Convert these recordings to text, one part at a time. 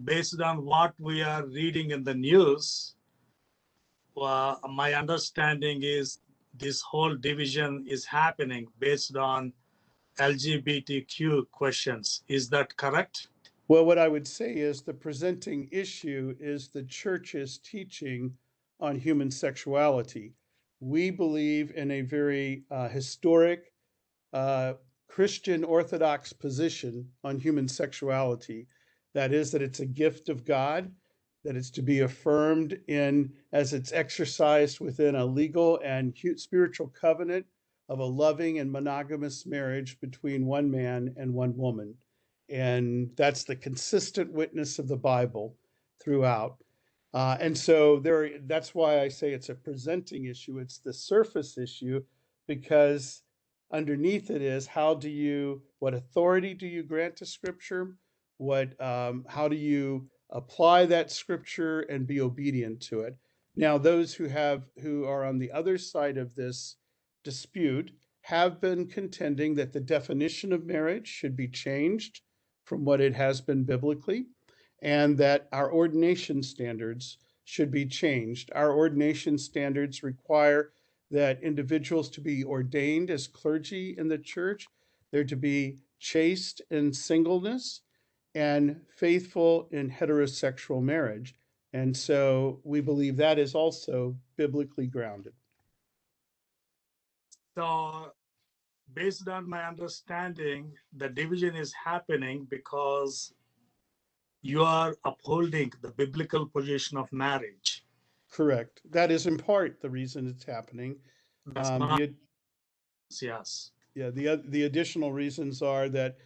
based on what we are reading in the news, my understanding is this whole division is happening based on LGBTQ questions. Is that correct? Well, what I would say is the presenting issue is the church's teaching on human sexuality. We believe in a very historic Christian Orthodox position on human sexuality. That is, that it's a gift of God, that it's to be affirmed in as it's exercised within a legal and spiritual covenant of a loving and monogamous marriage between one man and one woman. And that's the consistent witness of the Bible throughout. And so that's why I say it's a presenting issue. It's the surface issue, because underneath it is what authority do you grant to Scripture? How do you apply that Scripture and be obedient to it? Now, those who are on the other side of this dispute have been contending that the definition of marriage should be changed from what it has been biblically, and that our ordination standards should be changed. Our ordination standards require that individuals to be ordained as clergy in the church, they're to be chaste in singleness and faithful in heterosexual marriage. And so we believe that is also biblically grounded. So, based on my understanding, the division is happening because you are upholding the biblical position of marriage. Correct. That is in part the reason it's happening. Yes. Yeah. The additional reasons are that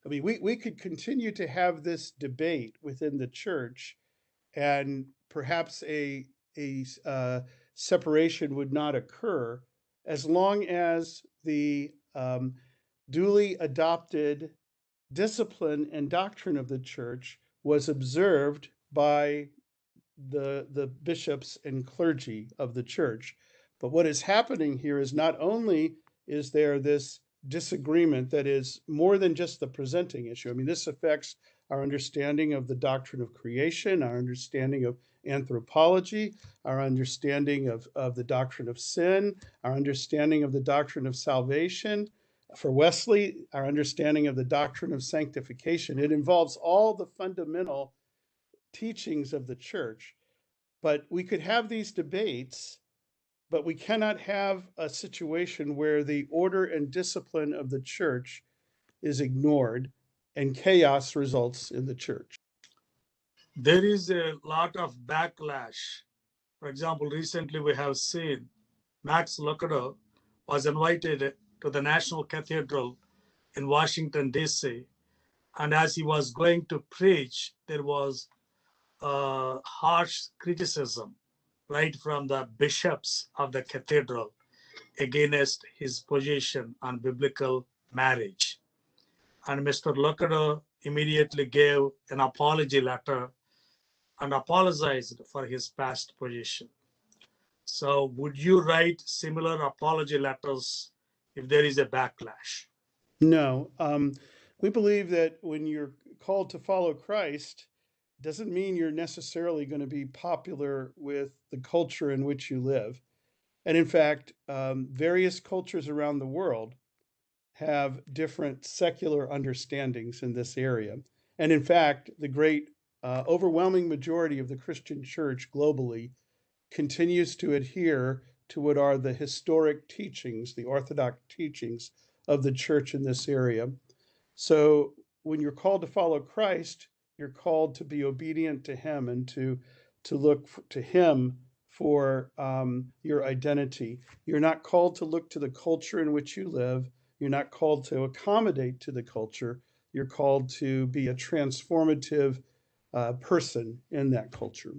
we could continue to have this debate within the church, and perhaps a separation would not occur as long as the duly adopted discipline and doctrine of the church was observed by the bishops and clergy of the church. But what is happening here is not only is there this disagreement that is more than just the presenting issue. I mean, this affects our understanding of the doctrine of creation, our understanding of anthropology, our understanding of the doctrine of sin, our understanding of the doctrine of salvation. For Wesley, our understanding of the doctrine of sanctification. It involves all the fundamental teachings of the church. But we could have these debates, but we cannot have a situation where the order and discipline of the church is ignored and chaos results in the church. There is a lot of backlash. For example, recently we have seen Max Lucado was invited to the National Cathedral in Washington, D.C. And as he was going to preach, there was harsh criticism right from the bishops of the cathedral against his position on biblical marriage. And Mr. Lucado immediately gave an apology letter and apologized for his past position. So would you write similar apology letters if there is a backlash? No. We believe that when you're called to follow Christ, doesn't mean you're necessarily going to be popular with the culture in which you live. And in fact, various cultures around the world have different secular understandings in this area. And in fact, the great overwhelming majority of the Christian church globally continues to adhere to what are the historic teachings, the Orthodox teachings of the church in this area. So when you're called to follow Christ, you're called to be obedient to him and to look to him for your identity. You're not called to look to the culture in which you live. You're not called to accommodate to the culture. You're called to be a transformative person in that culture.